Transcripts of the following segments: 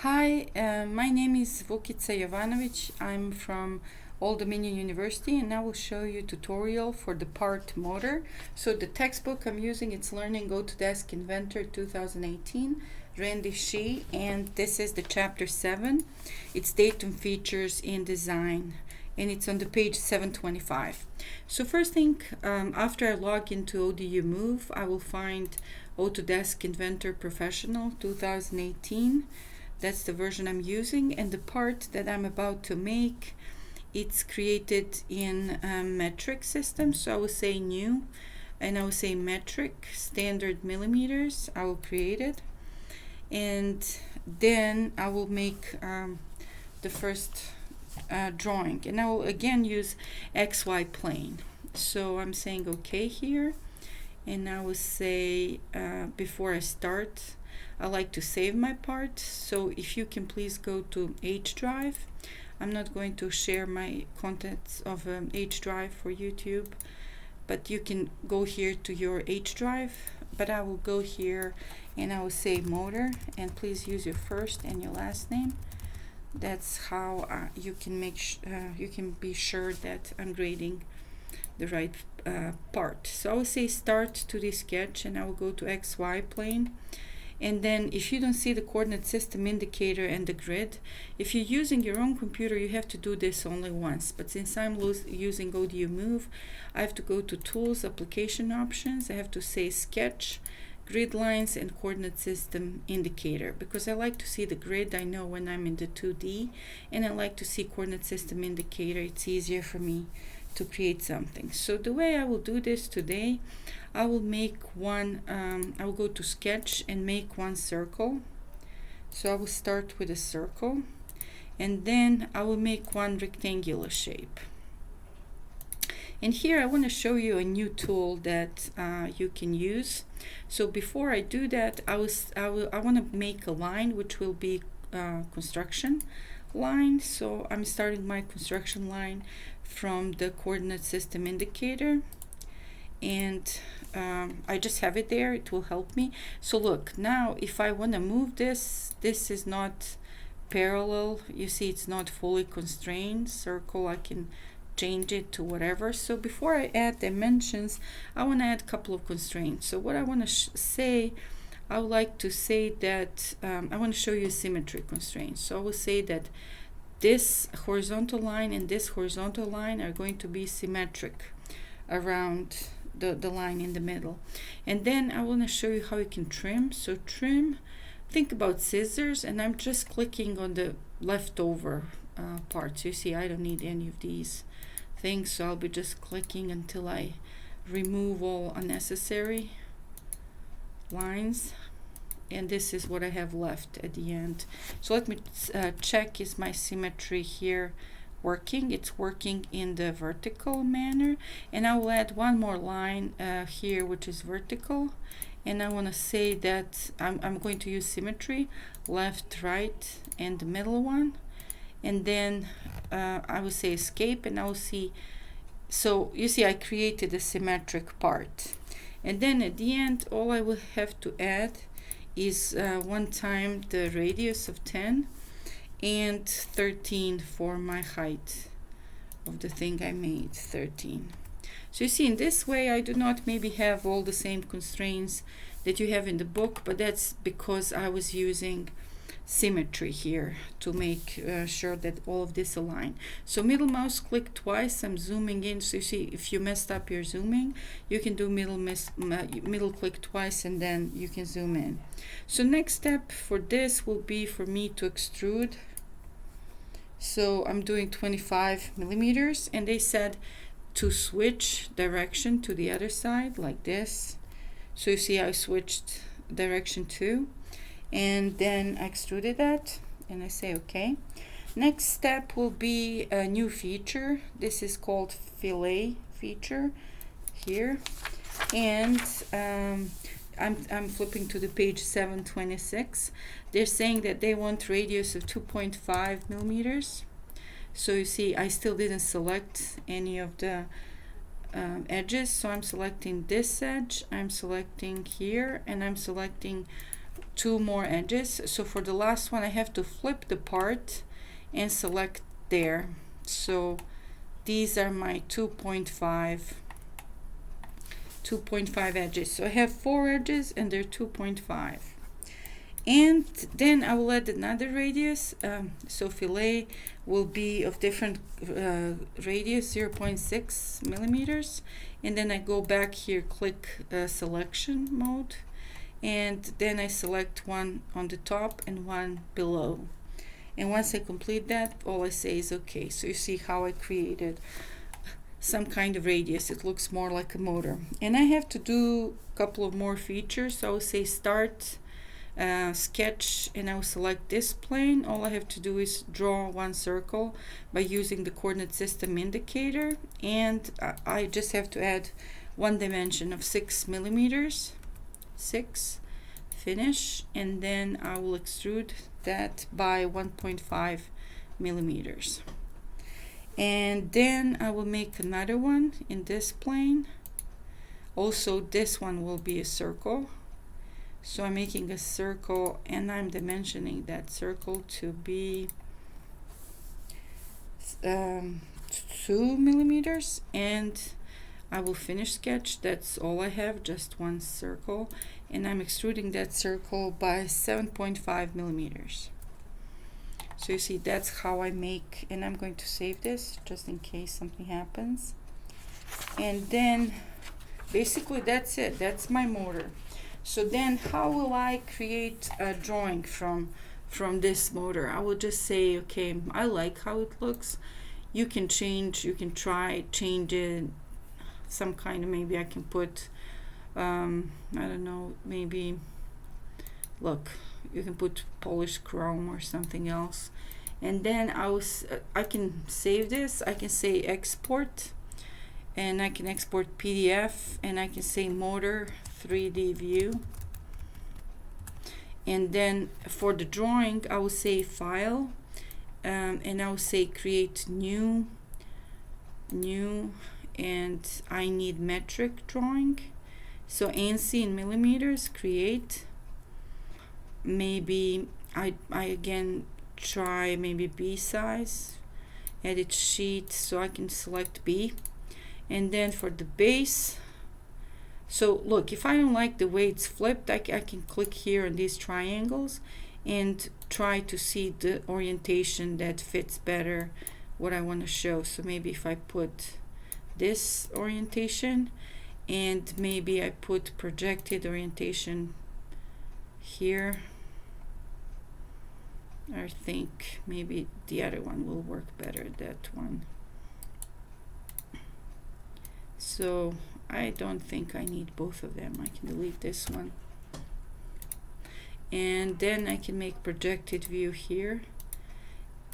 Hi, my name is Vukica Jovanovic. I'm from Old Dominion University, and I will show you a tutorial for the part motor. So the textbook I'm using, it's Learning Autodesk Inventor 2018, Randy Shih, and this is the chapter 7. It's datum features in design, and it's on the page 725. So first thing, after I log into ODU Move, I will find Autodesk Inventor Professional 2018. That's the version I'm using, and the part that I'm about to make, it's created in metric system. So I will say new, and I will say metric standard millimeters. I will create it, and then I will make the first drawing, and I will again use XY plane. So I'm saying OK here, and I will say before I start, I like to save my part. So if you can please go to H drive. I'm not going to share my contents of H drive for YouTube, but you can go here to your H drive. But I will go here and I will say motor, and please use your first and your last name. That's how you can you can be sure that I'm grading the right part. So I will say start to the sketch, and I will go to XY plane. And then if you don't see the coordinate system indicator and the grid, if you're using your own computer, you have to do this only once. But since I'm using ODU Move, I have to go to Tools, Application Options. I have to say Sketch, Grid Lines, and Coordinate System Indicator. Because I like to see the grid, I know when I'm in the 2D. And I like to see Coordinate System Indicator. It's easier for me to create something. So the way I will do this today, I will make one, I will go to sketch and make one circle. So I will start with a circle, and then I will make one rectangular shape. And here I want to show you a new tool that you can use. So before I do that, I want to make a line which will be construction line. So I'm starting my construction line from the coordinate system indicator, and I just have it there. It will help me. So look, now if I want to move this is not parallel. You see, it's not fully constrained circle. I can change it to whatever. So before I add dimensions, I want to add a couple of constraints. So what I want to say, I would like to say that I want to show you a symmetry constraint. So I will say that this horizontal line and this horizontal line are going to be symmetric around the line in the middle. And then I want to show you how you can trim. So trim, think about scissors, and I'm just clicking on the leftover parts. You see, I don't need any of these things, so I'll be just clicking until I remove all unnecessary lines. And this is what I have left at the end. So let me check, is my symmetry here working? It's working in the vertical manner. And I will add one more line here which is vertical, and I want to say that I'm going to use symmetry left, right, and the middle one. And then I will say escape, and I will see. So you see, I created a symmetric part. And then at the end, all I will have to add is one time the radius of 10 and 13 for my height of the thing I made, 13. So you see, in this way I do not maybe have all the same constraints that you have in the book, but that's because I was using symmetry here to make sure that all of this align. So middle mouse click twice, I'm zooming in. So you see, if you messed up your zooming, you can do middle click twice, and then you can zoom in. So next step for this will be for me to extrude. So I'm doing 25 millimeters, and they said to switch direction to the other side like this. So you see, I switched direction too, and then I extruded that, and I say OK. Next step will be a new feature. This is called fillet feature here, and I'm flipping to the page 726. They're saying that they want radius of 2.5 millimeters. So you see, I still didn't select any of the edges. So I'm selecting this edge, I'm selecting here, and I'm selecting 2 more edges. So for the last one I have to flip the part and select there. So these are my 2.5 edges. So I have 4 edges and they're 2.5. And then I will add another radius. So fillet will be of different radius, 0.6 millimeters. And then I go back here, click selection mode, and then I select one on the top and one below. And once I complete that, all I say is okay. So you see how I created some kind of radius. It looks more like a motor. And I have to do a couple of more features. So I will say start sketch, and I will select this plane. All I have to do is draw one circle by using the coordinate system indicator, and I just have to add one dimension of 6 millimeters. 6, finish, and then I will extrude that by 1.5 millimeters. And then I will make another one in this plane. Also this one will be a circle. So I'm making a circle and I'm dimensioning that circle to be 2 millimeters, and I will finish sketch. That's all I have, just one circle, and I'm extruding that circle by 7.5 millimeters. So you see, that's how I make, and I'm going to save this just in case something happens. And then basically that's it. That's my motor. So then how will I create a drawing from this motor? I will just say, okay, I like how it looks. You can change, you can change it, some kind of, maybe I can put, I don't know, maybe, look, you can put polished chrome or something else. And then I can save this. I can say export, and I can export PDF, and I can say motor 3D view. And then for the drawing I will say file, and I will say create new, and I need metric drawing. So ANSI in millimeters, create. Maybe I again try maybe B size, edit sheet, so I can select B. And then for the base, so look, if I don't like the way it's flipped, I can click here on these triangles and try to see the orientation that fits better what I want to show. So maybe if I put this orientation, and maybe I put projected orientation here, I think maybe the other one will work better, that one. So I don't think I need both of them. I can delete this one. And then I can make projected view here,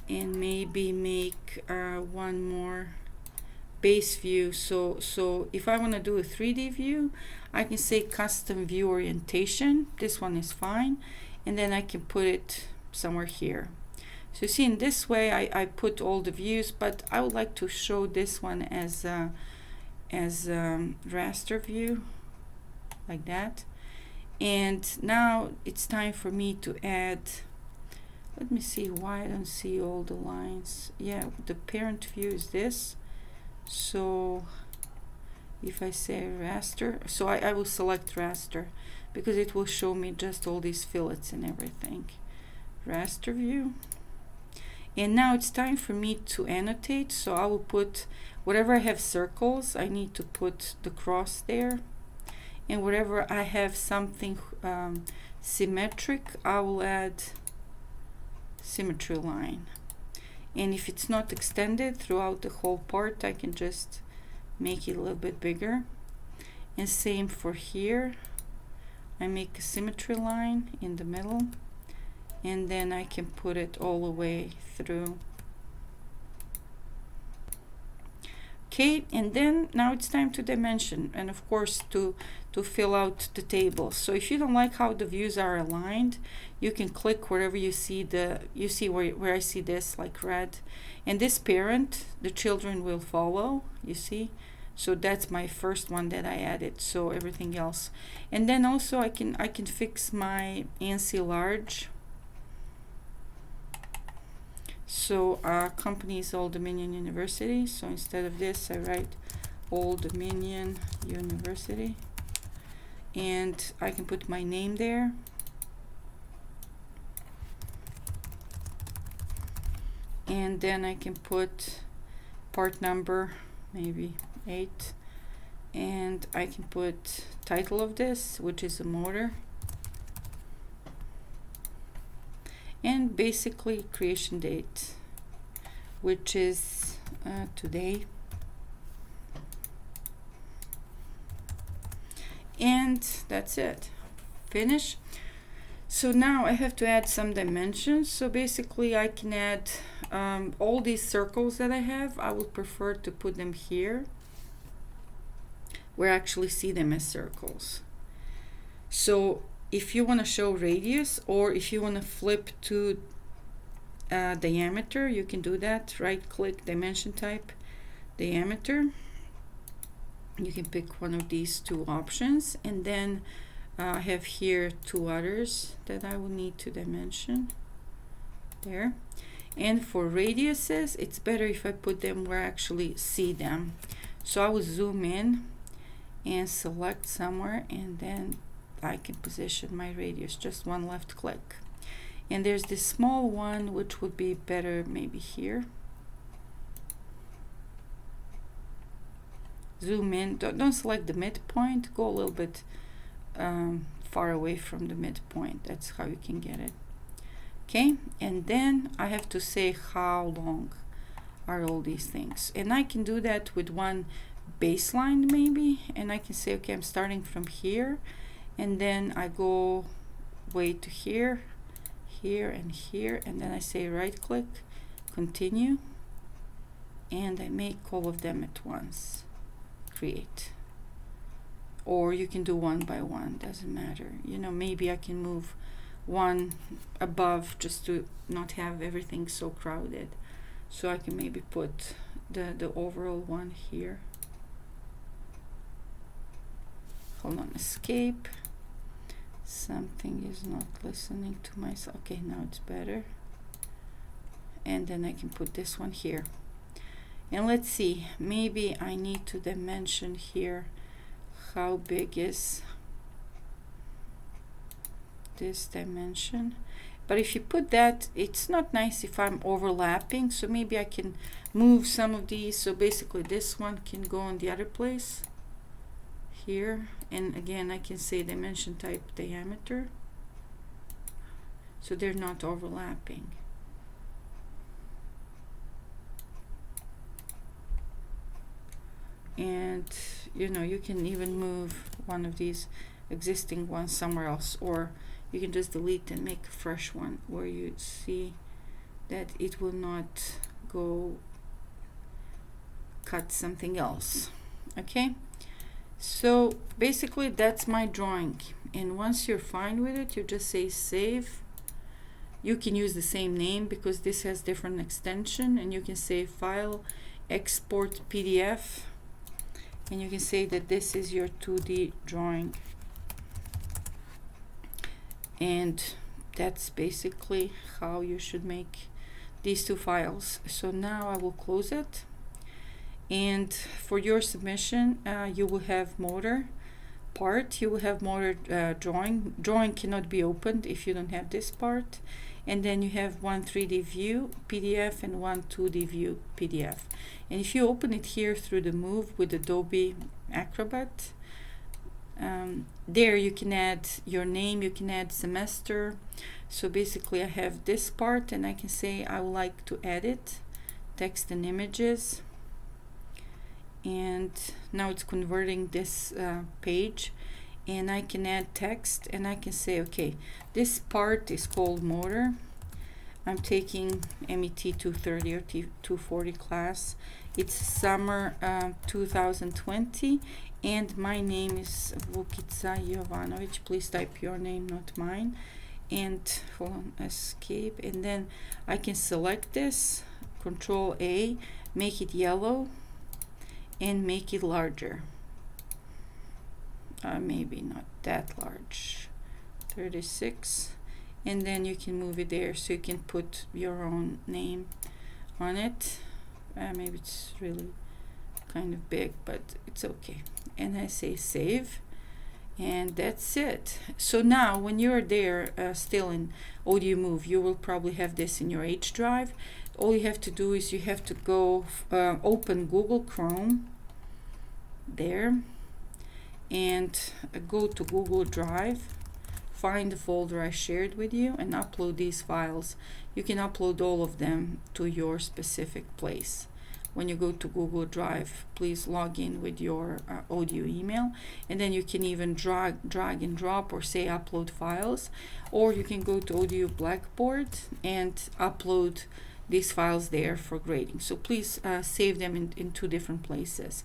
and maybe make one more base view. So if I want to do a 3D view, I can say custom view orientation. This one is fine, and then I can put it somewhere here. So you see, in this way I put all the views, but I would like to show this one as raster view, like that. And now it's time for me to add, let me see why I don't see all the lines. Yeah, the parent view is this. So if I say raster, so I will select raster, because it will show me just all these fillets and everything. Raster view. And now it's time for me to annotate. So I will put whatever I have circles, I need to put the cross there, and wherever I have something symmetric, I will add symmetry line. And if it's not extended throughout the whole part, I can just make it a little bit bigger. And same for here, I make a symmetry line in the middle, and then I can put it all the way through. Okay, and then now it's time to dimension, and of course to fill out the table. So if you don't like how the views are aligned, you can click wherever you see where I see this like red, and this parent, the children will follow, you see. So that's my first one that I added, so everything else. And then also I can fix my ANSI large. So company is Old Dominion University, so instead of this I write Old Dominion University, and I can put my name there. And then I can put part number, maybe 8, and I can put title of this, which is a motor, and basically creation date, which is today. And that's it. Finish. So now I have to add some dimensions. So basically I can add all these circles that I have. I would prefer to put them here where I actually see them as circles. So if you want to show radius, or if you want to flip to diameter, you can do that. Right click, dimension type, diameter. You can pick one of these two options, and then I have here two others that I will need to dimension there. And for radiuses, it's better if I put them where I actually see them. So I will zoom in and select somewhere, and then I can position my radius, just one left click. And there's this small one which would be better maybe here. Zoom in, don't select the midpoint, go a little bit far away from the midpoint. That's how you can get it. Okay, and then I have to say how long are all these things, and I can do that with one baseline maybe, and I can say, okay, I'm starting from here, and then I go way to here, here, and here, and then I say right click, continue, and I make all of them at once. Create. Or you can do one by one, doesn't matter. You know, maybe I can move one above just to not have everything so crowded. So I can maybe put the overall one here. Hold on, escape. Something is not listening to myself. Okay, now it's better. And then I can put this one here. And let's see, maybe I need to dimension here how big is this dimension. But if you put that, it's not nice if I'm overlapping, so maybe I can move some of these. So basically this one can go in the other place here, and again I can say dimension type diameter, so they're not overlapping. And you know, you can even move one of these existing ones somewhere else, or you can just delete and make a fresh one where you see that it will not go cut something else. Okay, so basically that's my drawing, and once you're fine with it, you just say save. You can use the same name because this has different extension, and you can say file, export PDF, and you can say that this is your 2D drawing. And that's basically how you should make these two files. So now I will close it, and for your submission you will have motor part, you will have motor drawing cannot be opened if you don't have this part, and then you have one 3D view PDF and one 2D view PDF. And if you open it here through the Move with Adobe Acrobat, there you can add your name, you can add semester. So basically I have this part, and I can say I would like to edit text and images, and now it's converting this page, and I can add text, and I can say, okay, this part is called motor. I'm taking MET 230 or 240 class. It's summer 2020, and my name is Vukica Jovanovic. Please type your name, not mine. And hold on, escape, and then I can select this, Control A, make it yellow, and make it larger. Maybe not that large, 36, and then you can move it there so you can put your own name on it. Maybe it's really kind of big, but it's okay. And I say save, and that's it. So now when you're there still in Audio Move, you will probably have this in your H drive. All you have to do is you have to go open Google Chrome there, and go to Google Drive, find the folder I shared with you, and upload these files. You can upload all of them to your specific place. When you go to Google Drive, please log in with your audio email, and then you can even drag and drop or say upload files, or you can go to Audio Blackboard and upload these files there for grading. So please save them in 2 different places,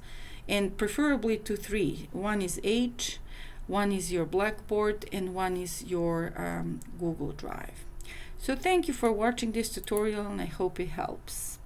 and preferably to 3. One is H, one is your Blackboard, and one is your Google Drive. So thank you for watching this tutorial, and I hope it helps.